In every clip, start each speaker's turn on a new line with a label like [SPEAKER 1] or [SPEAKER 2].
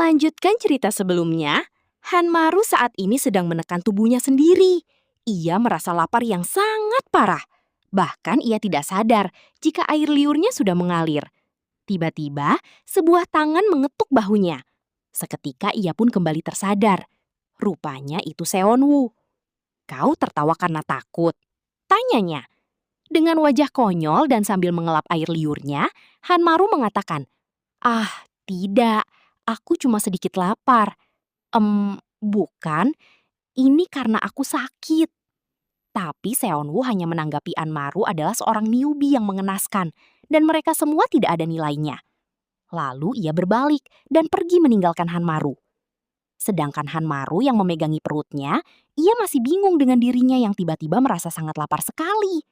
[SPEAKER 1] Melanjutkan cerita sebelumnya, Hanmaru saat ini sedang menekan tubuhnya sendiri. Ia merasa lapar yang sangat parah. Bahkan ia tidak sadar jika air liurnya sudah mengalir. Tiba-tiba, sebuah tangan mengetuk bahunya. Seketika ia pun kembali tersadar. Rupanya itu Seonwoo. "Kau tertawa karena takut?" tanyanya. Dengan wajah konyol dan sambil mengelap air liurnya, Hanmaru mengatakan, "Ah, tidak. Aku cuma sedikit lapar." Bukan. Ini karena aku sakit." Tapi Seonwoo hanya menanggapi Hanmaru adalah seorang newbie yang mengenaskan, dan mereka semua tidak ada nilainya. Lalu ia berbalik dan pergi meninggalkan Hanmaru. Sedangkan Hanmaru yang memegangi perutnya, ia masih bingung dengan dirinya yang tiba-tiba merasa sangat lapar sekali.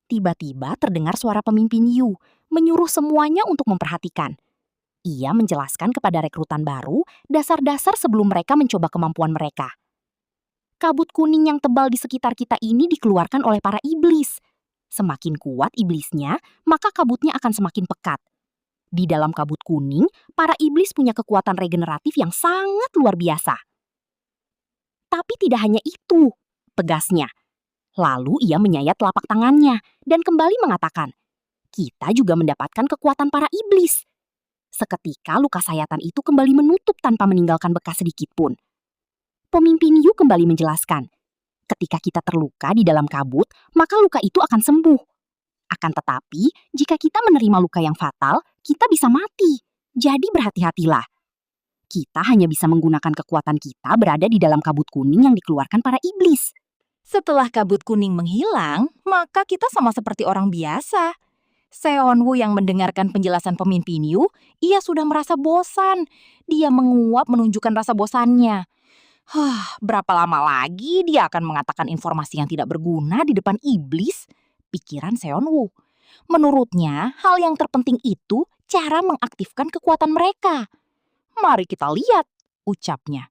[SPEAKER 1] Tiba-tiba terdengar suara pemimpin Yu, menyuruh semuanya untuk memperhatikan. Ia menjelaskan kepada rekrutan baru dasar-dasar sebelum mereka mencoba kemampuan mereka. Kabut kuning yang tebal di sekitar kita ini dikeluarkan oleh para iblis. Semakin kuat iblisnya, maka kabutnya akan semakin pekat. Di dalam kabut kuning, para iblis punya kekuatan regeneratif yang sangat luar biasa. Tapi tidak hanya itu, tegasnya. Lalu ia menyayat telapak tangannya dan kembali mengatakan, "Kita juga mendapatkan kekuatan para iblis." Seketika luka sayatan itu kembali menutup tanpa meninggalkan bekas sedikit pun. Pemimpin Yu kembali menjelaskan, ketika kita terluka di dalam kabut, maka luka itu akan sembuh. Akan tetapi, jika kita menerima luka yang fatal, kita bisa mati. Jadi berhati-hatilah. Kita hanya bisa menggunakan kekuatan kita berada di dalam kabut kuning yang dikeluarkan para iblis.
[SPEAKER 2] Setelah kabut kuning menghilang, maka kita sama seperti orang biasa. Seonwoo yang mendengarkan penjelasan pemimpin Yu, ia sudah merasa bosan. Dia menguap menunjukkan rasa bosannya. Berapa lama lagi dia akan mengatakan informasi yang tidak berguna di depan iblis? Pikiran Seonwoo. Menurutnya, hal yang terpenting itu cara mengaktifkan kekuatan mereka. "Mari kita lihat," ucapnya.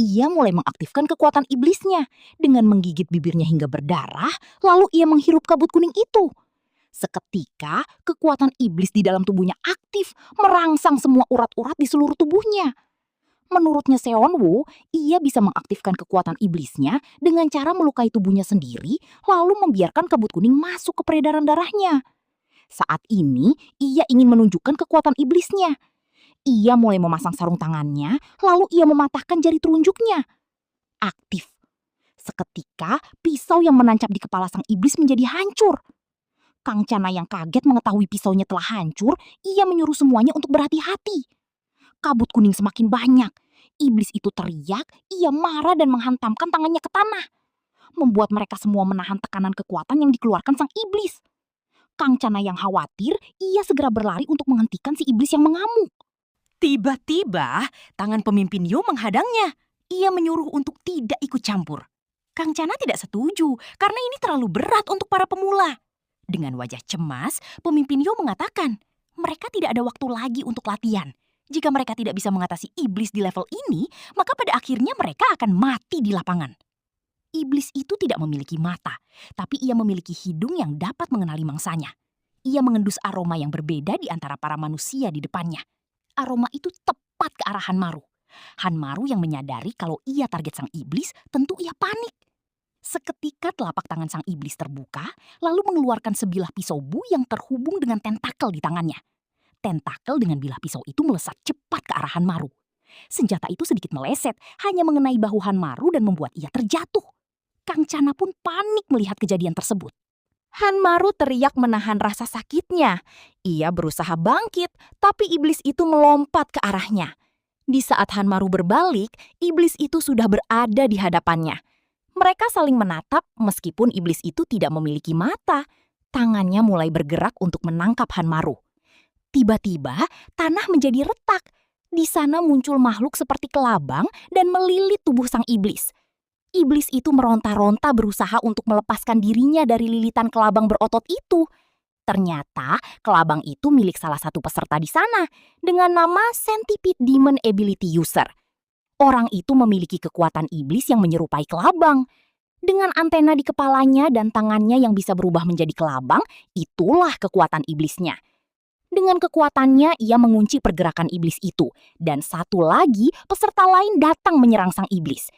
[SPEAKER 2] Ia mulai mengaktifkan kekuatan iblisnya dengan menggigit bibirnya hingga berdarah, lalu ia menghirup kabut kuning itu. Seketika, kekuatan iblis di dalam tubuhnya aktif, merangsang semua urat-urat di seluruh tubuhnya. Menurutnya Seonwoo, ia bisa mengaktifkan kekuatan iblisnya dengan cara melukai tubuhnya sendiri, lalu membiarkan kabut kuning masuk ke peredaran darahnya. Saat ini, ia ingin menunjukkan kekuatan iblisnya. Ia mulai memasang sarung tangannya, lalu ia mematahkan jari telunjuknya. Aktif. Seketika, pisau yang menancap di kepala sang iblis menjadi hancur. Kang Chana yang kaget mengetahui pisaunya telah hancur, ia menyuruh semuanya untuk berhati-hati. Kabut kuning semakin banyak. Iblis itu teriak, ia marah dan menghantamkan tangannya ke tanah. Membuat mereka semua menahan tekanan kekuatan yang dikeluarkan sang iblis. Kang Chana yang khawatir, ia segera berlari untuk menghentikan si iblis yang mengamuk.
[SPEAKER 1] Tiba-tiba, tangan pemimpin Yu menghadangnya. Ia menyuruh untuk tidak ikut campur. Kang Chana tidak setuju karena ini terlalu berat untuk para pemula. Dengan wajah cemas, pemimpin Yu mengatakan, mereka tidak ada waktu lagi untuk latihan. Jika mereka tidak bisa mengatasi iblis di level ini, maka pada akhirnya mereka akan mati di lapangan. Iblis itu tidak memiliki mata, tapi ia memiliki hidung yang dapat mengenali mangsanya. Ia mengendus aroma yang berbeda di antara para manusia di depannya. Aroma itu tepat ke arah Hanmaru. Hanmaru yang menyadari kalau ia target sang iblis, tentu ia panik. Seketika telapak tangan sang iblis terbuka, lalu mengeluarkan sebilah pisau bu yang terhubung dengan tentakel di tangannya. Tentakel dengan bilah pisau itu melesat cepat ke arah Hanmaru. Senjata itu sedikit meleset, hanya mengenai bahu Hanmaru dan membuat ia terjatuh. Kang Chana pun panik melihat kejadian tersebut. Hanmaru teriak menahan rasa sakitnya. Ia berusaha bangkit, tapi iblis itu melompat ke arahnya. Di saat Hanmaru berbalik, iblis itu sudah berada di hadapannya. Mereka saling menatap meskipun iblis itu tidak memiliki mata. Tangannya mulai bergerak untuk menangkap Hanmaru. Tiba-tiba, tanah menjadi retak. Di sana muncul makhluk seperti kelabang dan melilit tubuh sang iblis. Iblis itu meronta-ronta berusaha untuk melepaskan dirinya dari lilitan kelabang berotot itu. Ternyata, kelabang itu milik salah satu peserta di sana dengan nama Centipede Demon Ability User. Orang itu memiliki kekuatan iblis yang menyerupai kelabang. Dengan antena di kepalanya dan tangannya yang bisa berubah menjadi kelabang, itulah kekuatan iblisnya.
[SPEAKER 2] Dengan kekuatannya, ia mengunci pergerakan iblis itu. Dan satu lagi, peserta lain datang menyerang sang iblis.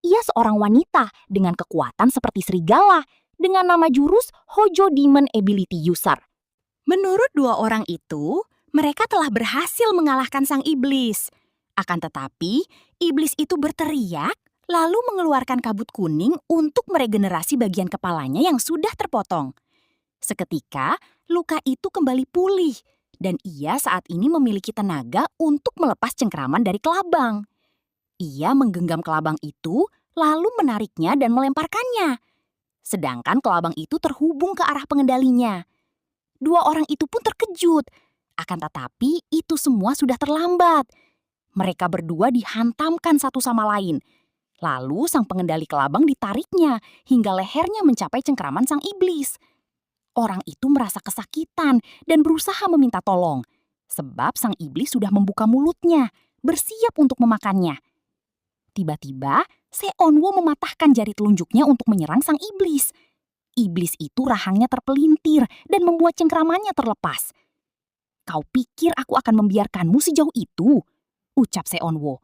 [SPEAKER 2] Ia seorang wanita dengan kekuatan seperti serigala, dengan nama jurus Hojo Demon Ability User.
[SPEAKER 1] Menurut dua orang itu, mereka telah berhasil mengalahkan sang iblis. Akan tetapi, iblis itu berteriak, lalu mengeluarkan kabut kuning untuk meregenerasi bagian kepalanya yang sudah terpotong. Seketika, luka itu kembali pulih, dan ia saat ini memiliki tenaga untuk melepas cengkraman dari kelabang. Ia menggenggam kelabang itu, lalu menariknya dan melemparkannya. Sedangkan kelabang itu terhubung ke arah pengendalinya. Dua orang itu pun terkejut. Akan tetapi, itu semua sudah terlambat. Mereka berdua dihantamkan satu sama lain. Lalu sang pengendali kelabang ditariknya hingga lehernya mencapai cengkraman sang iblis. Orang itu merasa kesakitan dan berusaha meminta tolong. Sebab sang iblis sudah membuka mulutnya, bersiap untuk memakannya. Tiba-tiba, Seonwo mematahkan jari telunjuknya untuk menyerang sang iblis. Iblis itu rahangnya terpelintir dan membuat cengkramannya terlepas. "Kau pikir aku akan membiarkanmu sejauh itu?" ucap Seonwo.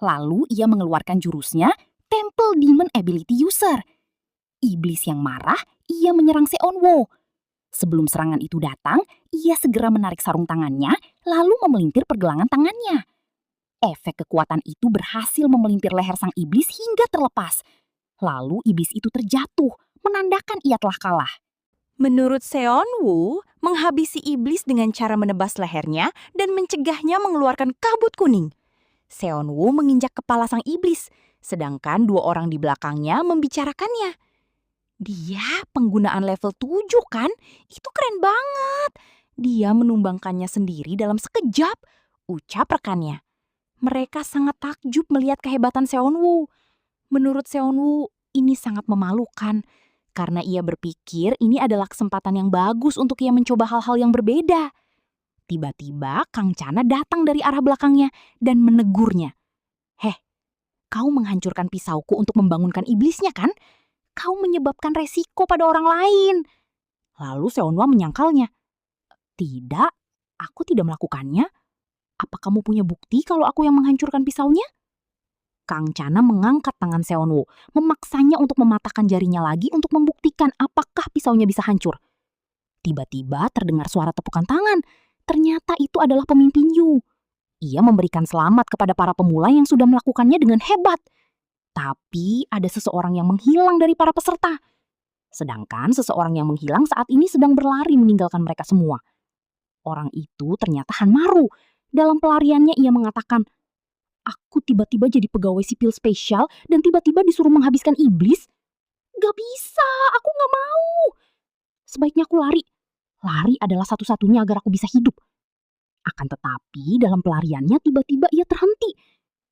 [SPEAKER 1] Lalu ia mengeluarkan jurusnya, Temple Demon Ability User. Iblis yang marah, ia menyerang Seonwo. Sebelum serangan itu datang, ia segera menarik sarung tangannya, lalu memelintir pergelangan tangannya. Efek kekuatan itu berhasil memelintir leher sang iblis hingga terlepas. Lalu iblis itu terjatuh, menandakan ia telah kalah.
[SPEAKER 2] Menurut Seonwoo, menghabisi iblis dengan cara menebas lehernya dan mencegahnya mengeluarkan kabut kuning. Seonwoo menginjak kepala sang iblis, sedangkan dua orang di belakangnya membicarakannya. "Dia penggunaan level 7 kan? Itu keren banget. Dia menumbangkannya sendiri dalam sekejap," ucap rekannya. Mereka sangat takjub melihat kehebatan Seonwoo. Menurut Seonwoo, ini sangat memalukan. Karena ia berpikir ini adalah kesempatan yang bagus untuk ia mencoba hal-hal yang berbeda. Tiba-tiba Kang Chana datang dari arah belakangnya dan menegurnya. "Heh, kau menghancurkan pisauku untuk membangunkan iblisnya kan? Kau menyebabkan resiko pada orang lain." Lalu Seonwoo menyangkalnya. "Tidak, aku tidak melakukannya. Apa kamu punya bukti kalau aku yang menghancurkan pisaunya?" Kang Chana mengangkat tangan Seonwoo, memaksanya untuk mematahkan jarinya lagi untuk membuktikan apakah pisaunya bisa hancur. Tiba-tiba terdengar suara tepukan tangan. Ternyata itu adalah pemimpin Yu. Ia memberikan selamat kepada para pemula yang sudah melakukannya dengan hebat. Tapi ada seseorang yang menghilang dari para peserta. Sedangkan seseorang yang menghilang saat ini sedang berlari meninggalkan mereka semua. Orang itu ternyata Hanmaru. Dalam pelariannya ia mengatakan, "Aku tiba-tiba jadi pegawai sipil spesial dan tiba-tiba disuruh menghabiskan iblis? Gak bisa, aku gak mau. Sebaiknya aku lari. Lari adalah satu-satunya agar aku bisa hidup." Akan tetapi dalam pelariannya tiba-tiba ia terhenti.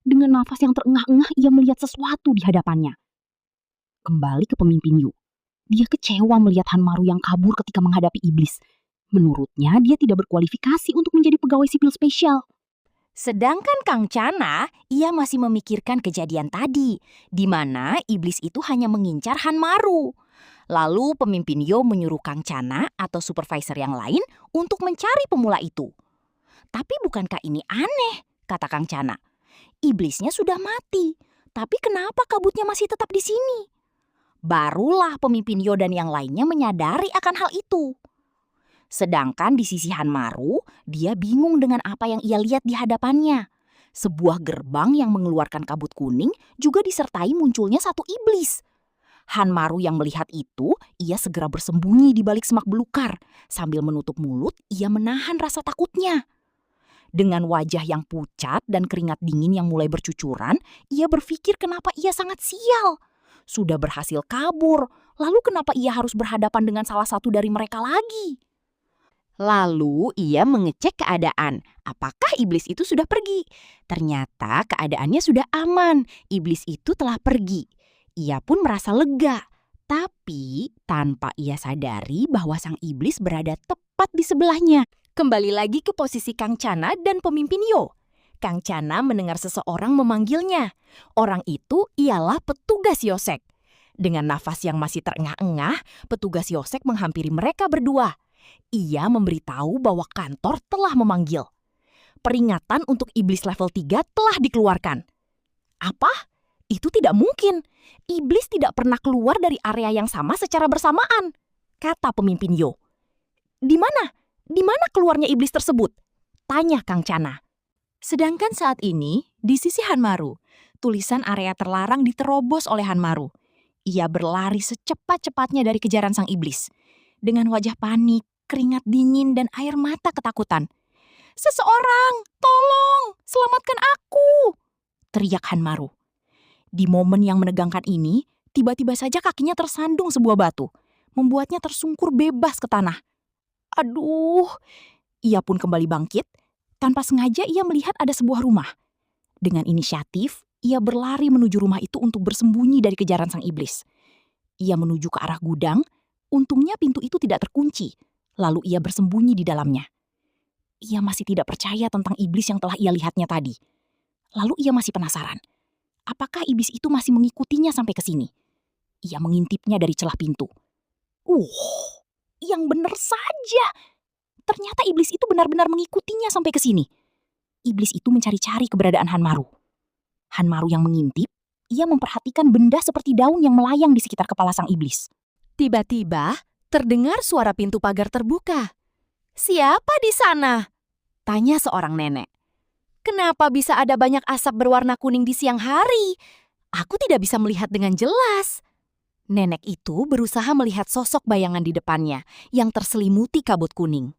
[SPEAKER 2] Dengan nafas yang terengah-engah ia melihat sesuatu di hadapannya. Kembali ke pemimpin Yu. Dia kecewa melihat Hanmaru yang kabur ketika menghadapi iblis. Menurutnya dia tidak berkualifikasi untuk menjadi pegawai sipil spesial. Sedangkan Kang Chana, ia masih memikirkan kejadian tadi, di mana iblis itu hanya mengincar Hanmaru. Lalu pemimpin Yo menyuruh Kang Chana atau supervisor yang lain untuk mencari pemula itu. "Tapi bukankah ini aneh?" kata Kang Chana. "Iblisnya sudah mati, tapi kenapa kabutnya masih tetap di sini?" Barulah pemimpin Yo dan yang lainnya menyadari akan hal itu. Sedangkan di sisi Hanmaru, dia bingung dengan apa yang ia lihat di hadapannya. Sebuah gerbang yang mengeluarkan kabut kuning juga disertai munculnya satu iblis. Hanmaru yang melihat itu, ia segera bersembunyi di balik semak belukar. Sambil menutup mulut, ia menahan rasa takutnya. Dengan wajah yang pucat dan keringat dingin yang mulai bercucuran, ia berpikir kenapa ia sangat sial. Sudah berhasil kabur, lalu kenapa ia harus berhadapan dengan salah satu dari mereka lagi? Lalu ia mengecek keadaan, apakah iblis itu sudah pergi. Ternyata keadaannya sudah aman, iblis itu telah pergi. Ia pun merasa lega, tapi tanpa ia sadari bahwa sang iblis berada tepat di sebelahnya. Kembali lagi ke posisi Kang Chana dan pemimpin Yo. Kang Chana mendengar seseorang memanggilnya. Orang itu ialah petugas Yosek. Dengan nafas yang masih terengah-engah, petugas Yosek menghampiri mereka berdua.
[SPEAKER 1] Ia memberitahu bahwa kantor telah memanggil. Peringatan untuk iblis level 3 telah dikeluarkan. Apa? Itu tidak mungkin. Iblis tidak pernah keluar dari area yang sama secara bersamaan, kata pemimpin Yo. Di mana? Di mana keluarnya iblis tersebut? Tanya Kang Chana.
[SPEAKER 2] Sedangkan saat ini, di sisi Hanmaru, tulisan area terlarang diterobos oleh Hanmaru. Ia berlari secepat-cepatnya dari kejaran sang iblis. Dengan wajah panik, keringat dingin, dan air mata ketakutan. "Seseorang, tolong, selamatkan aku!" teriak Hanmaru. Di momen yang menegangkan ini, tiba-tiba saja kakinya tersandung sebuah batu, membuatnya tersungkur bebas ke tanah. Aduh, ia pun kembali bangkit. Tanpa sengaja ia melihat ada sebuah rumah. Dengan inisiatif, ia berlari menuju rumah itu untuk bersembunyi dari kejaran sang iblis. Ia menuju ke arah gudang, untungnya pintu itu tidak terkunci. Lalu ia bersembunyi di dalamnya. Ia masih tidak percaya tentang iblis yang telah ia lihatnya tadi. Lalu ia masih penasaran. Apakah iblis itu masih mengikutinya sampai ke sini? Ia mengintipnya dari celah pintu. Yang benar saja. Ternyata iblis itu benar-benar mengikutinya sampai ke sini. Iblis itu mencari-cari keberadaan Hanmaru. Hanmaru yang mengintip, ia memperhatikan benda seperti daun yang melayang di sekitar kepala sang iblis.
[SPEAKER 1] Tiba-tiba, terdengar suara pintu pagar terbuka. "Siapa di sana?" tanya seorang nenek. "Kenapa bisa ada banyak asap berwarna kuning di siang hari? Aku tidak bisa melihat dengan jelas." Nenek itu berusaha melihat sosok bayangan di depannya yang terselimuti kabut kuning.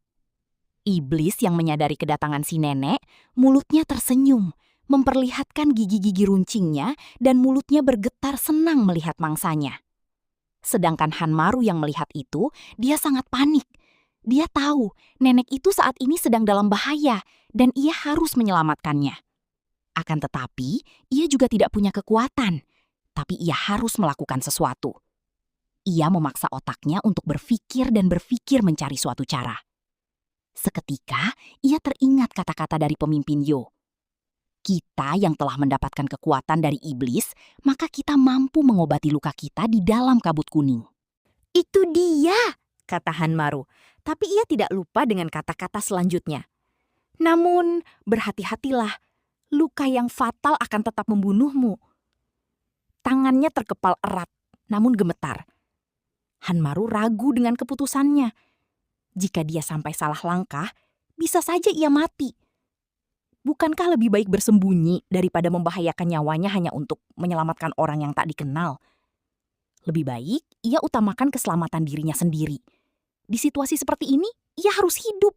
[SPEAKER 1] Iblis yang menyadari kedatangan si nenek, mulutnya tersenyum, memperlihatkan gigi-gigi runcingnya dan mulutnya bergetar senang melihat mangsanya. Sedangkan Hanmaru yang melihat itu, dia sangat panik. Dia tahu nenek itu saat ini sedang dalam bahaya dan ia harus menyelamatkannya. Akan tetapi, ia juga tidak punya kekuatan, tapi ia harus melakukan sesuatu. Ia memaksa otaknya untuk berpikir dan berpikir mencari suatu cara. Seketika, ia teringat kata-kata dari pemimpin Yo. Kita yang telah mendapatkan kekuatan dari iblis, maka kita mampu mengobati luka kita di dalam kabut kuning. "Itu dia," kata Hanmaru, tapi ia tidak lupa dengan kata-kata selanjutnya. "Namun, berhati-hatilah, luka yang fatal akan tetap membunuhmu." Tangannya terkepal erat, namun gemetar. Hanmaru ragu dengan keputusannya. Jika dia sampai salah langkah, bisa saja ia mati. Bukankah lebih baik bersembunyi daripada membahayakan nyawanya hanya untuk menyelamatkan orang yang tak dikenal? Lebih baik ia utamakan keselamatan dirinya sendiri. Di situasi seperti ini, ia harus hidup.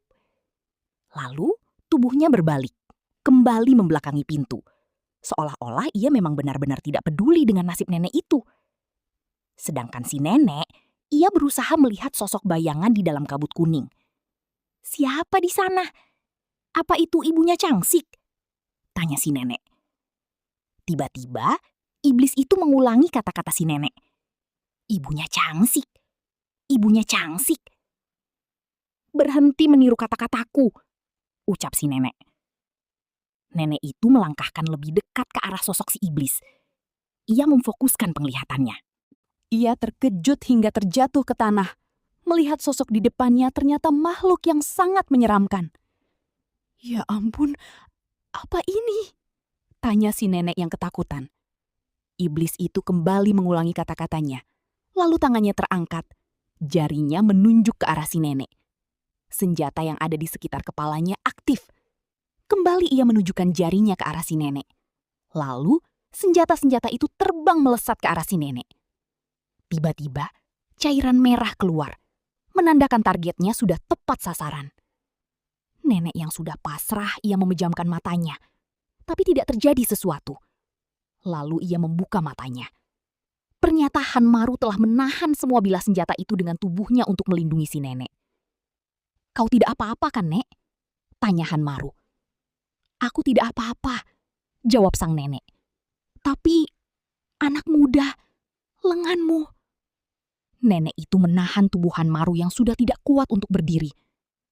[SPEAKER 1] Lalu, tubuhnya berbalik, kembali membelakangi pintu. Seolah-olah ia memang benar-benar tidak peduli dengan nasib nenek itu. Sedangkan si nenek, ia berusaha melihat sosok bayangan di dalam kabut kuning. "Siapa di sana? Apa itu ibunya Changsik?" tanya si nenek. Tiba-tiba, iblis itu mengulangi kata-kata si nenek. "Ibunya Changsik, ibunya Changsik." "Berhenti meniru kata-kataku," ucap si nenek. Nenek itu melangkahkan lebih dekat ke arah sosok si iblis. Ia memfokuskan penglihatannya. Ia terkejut hingga terjatuh ke tanah. Melihat sosok di depannya ternyata makhluk yang sangat menyeramkan. "Ya ampun, apa ini?" tanya si nenek yang ketakutan. Iblis itu kembali mengulangi kata-katanya. Lalu tangannya terangkat. Jarinya menunjuk ke arah si nenek. Senjata yang ada di sekitar kepalanya aktif. Kembali ia menunjukkan jarinya ke arah si nenek. Lalu, senjata-senjata itu terbang melesat ke arah si nenek. Tiba-tiba, cairan merah keluar, menandakan targetnya sudah tepat sasaran. Nenek yang sudah pasrah, ia memejamkan matanya. Tapi tidak terjadi sesuatu. Lalu ia membuka matanya. Ternyata Hanmaru telah menahan semua bilah senjata itu dengan tubuhnya untuk melindungi si nenek. "Kau tidak apa-apa kan, Nek?" tanya Hanmaru. "Aku tidak apa-apa," jawab sang nenek. "Tapi, anak muda, lenganmu." Nenek itu menahan tubuh Hanmaru yang sudah tidak kuat untuk berdiri.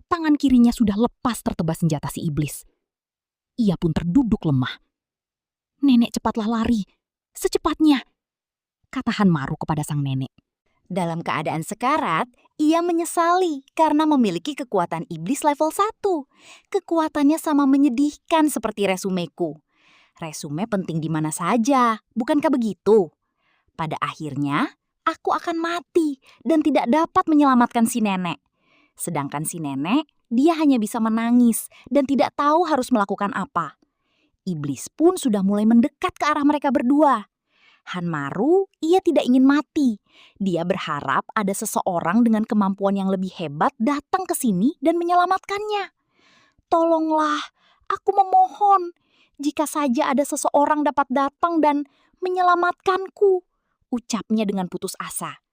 [SPEAKER 1] Tangan kirinya sudah lepas tertebas senjata si iblis. Ia pun terduduk lemah. "Nenek, cepatlah lari. Secepatnya," kata Hanmaru kepada sang nenek. Dalam keadaan sekarat,
[SPEAKER 2] Ia menyesali karena memiliki kekuatan iblis level 1. Kekuatannya sama menyedihkan seperti resumeku. Resume penting di mana saja, bukankah begitu? Pada akhirnya, aku akan mati dan tidak dapat menyelamatkan si nenek. Sedangkan si nenek, dia hanya bisa menangis dan tidak tahu harus melakukan apa. Iblis pun sudah mulai mendekat ke arah mereka berdua. Hanmaru, ia tidak ingin mati. Dia berharap ada seseorang dengan kemampuan yang lebih hebat datang ke sini dan menyelamatkannya. Tolonglah, aku memohon. Jika saja ada seseorang dapat datang dan menyelamatkanku, ucapnya dengan putus asa.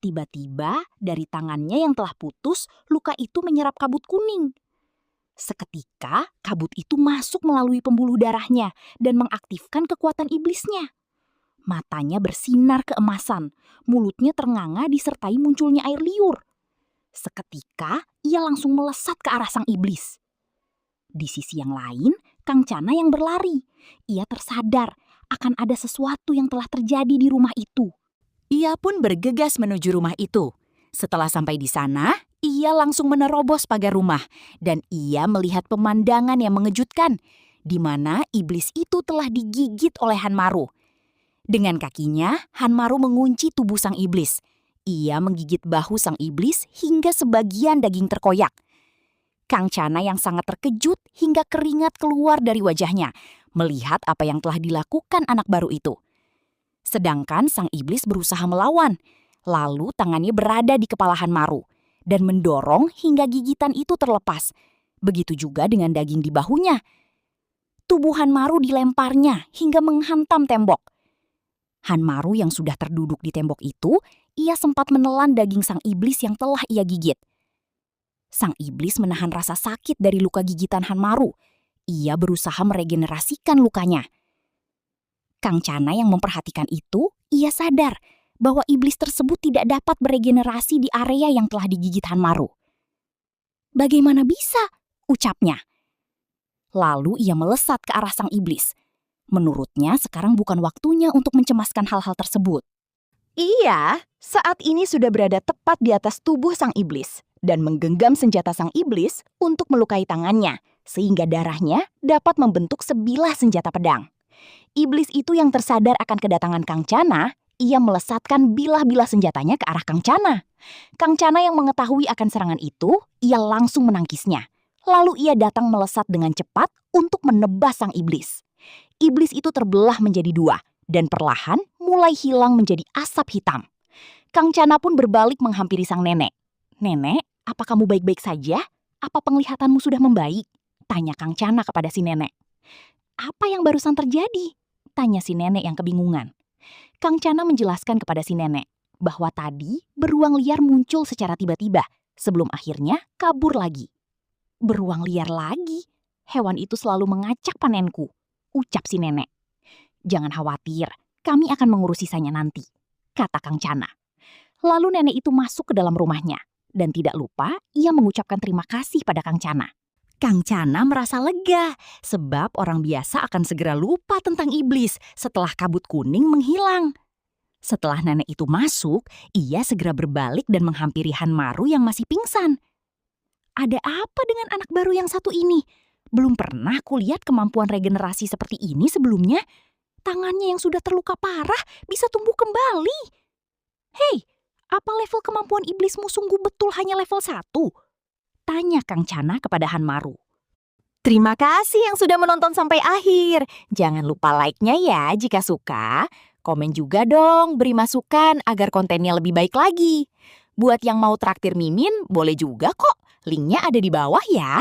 [SPEAKER 2] Tiba-tiba dari tangannya yang telah putus, luka itu menyerap kabut kuning. Seketika, kabut itu masuk melalui pembuluh darahnya dan mengaktifkan kekuatan iblisnya. Matanya bersinar keemasan, mulutnya ternganga disertai munculnya air liur. Seketika, ia langsung melesat ke arah sang iblis. Di sisi yang lain, Kang Chana yang berlari. Ia tersadar akan ada sesuatu yang telah terjadi di rumah itu. Ia pun bergegas menuju rumah itu. Setelah sampai di sana, ia langsung menerobos pagar rumah dan ia melihat pemandangan yang mengejutkan, di mana iblis itu telah digigit oleh Hanmaru. Dengan kakinya, Hanmaru mengunci tubuh sang iblis. Ia menggigit bahu sang iblis hingga sebagian daging terkoyak. Kang Chana yang sangat terkejut hingga keringat keluar dari wajahnya melihat apa yang telah dilakukan anak baru itu. Sedangkan sang iblis berusaha melawan. Lalu tangannya berada di kepala Hanmaru dan mendorong hingga gigitan itu terlepas. Begitu juga dengan daging di bahunya. Tubuh Hanmaru dilemparnya hingga menghantam tembok. Hanmaru yang sudah terduduk di tembok itu, ia sempat menelan daging sang iblis yang telah ia gigit. Sang iblis menahan rasa sakit dari luka gigitan Hanmaru. Ia berusaha meregenerasikan lukanya. Kang Chana yang memperhatikan itu, ia sadar bahwa iblis tersebut tidak dapat beregenerasi di area yang telah digigit Hanmaru. Bagaimana bisa? Ucapnya. Lalu ia melesat ke arah sang iblis. Menurutnya sekarang bukan waktunya untuk mencemaskan hal-hal tersebut. Ia saat ini sudah berada tepat di atas tubuh sang iblis dan menggenggam senjata sang iblis untuk melukai tangannya sehingga darahnya dapat membentuk sebilah senjata pedang. Iblis itu yang tersadar akan kedatangan Kang Chana, ia melesatkan bilah-bilah senjatanya ke arah Kang Chana. Kang Chana yang mengetahui akan serangan itu, ia langsung menangkisnya. Lalu ia datang melesat dengan cepat untuk menebas sang iblis. Iblis itu terbelah menjadi dua dan perlahan mulai hilang menjadi asap hitam. Kang Chana pun berbalik menghampiri sang nenek. "Nenek, apa kamu baik-baik saja? Apa penglihatanmu sudah membaik?" tanya Kang Chana kepada si nenek. "Apa yang barusan terjadi?" tanya si nenek yang kebingungan. Kang Chana menjelaskan kepada si nenek bahwa tadi beruang liar muncul secara tiba-tiba sebelum akhirnya kabur lagi. "Beruang liar lagi? Hewan itu selalu mengacak panenku," ucap si nenek. "Jangan khawatir, kami akan mengurus sisanya nanti," kata Kang Chana. Lalu nenek itu masuk ke dalam rumahnya dan tidak lupa ia mengucapkan terima kasih pada Kang Chana. Kang Chana merasa lega sebab orang biasa akan segera lupa tentang iblis setelah kabut kuning menghilang. Setelah nenek itu masuk, ia segera berbalik dan menghampiri Hanmaru yang masih pingsan. "Ada apa dengan anak baru yang satu ini? Belum pernah kulihat kemampuan regenerasi seperti ini sebelumnya. Tangannya yang sudah terluka parah bisa tumbuh kembali. Hei, apa level kemampuan iblismu sungguh betul hanya level 1? Tanya Kang Chana kepada Hanmaru. Terima kasih yang sudah menonton sampai akhir. Jangan lupa like-nya ya jika suka. Komen juga dong, beri masukan agar kontennya lebih baik lagi. Buat yang mau traktir Mimin, boleh juga kok. Linknya ada di bawah ya.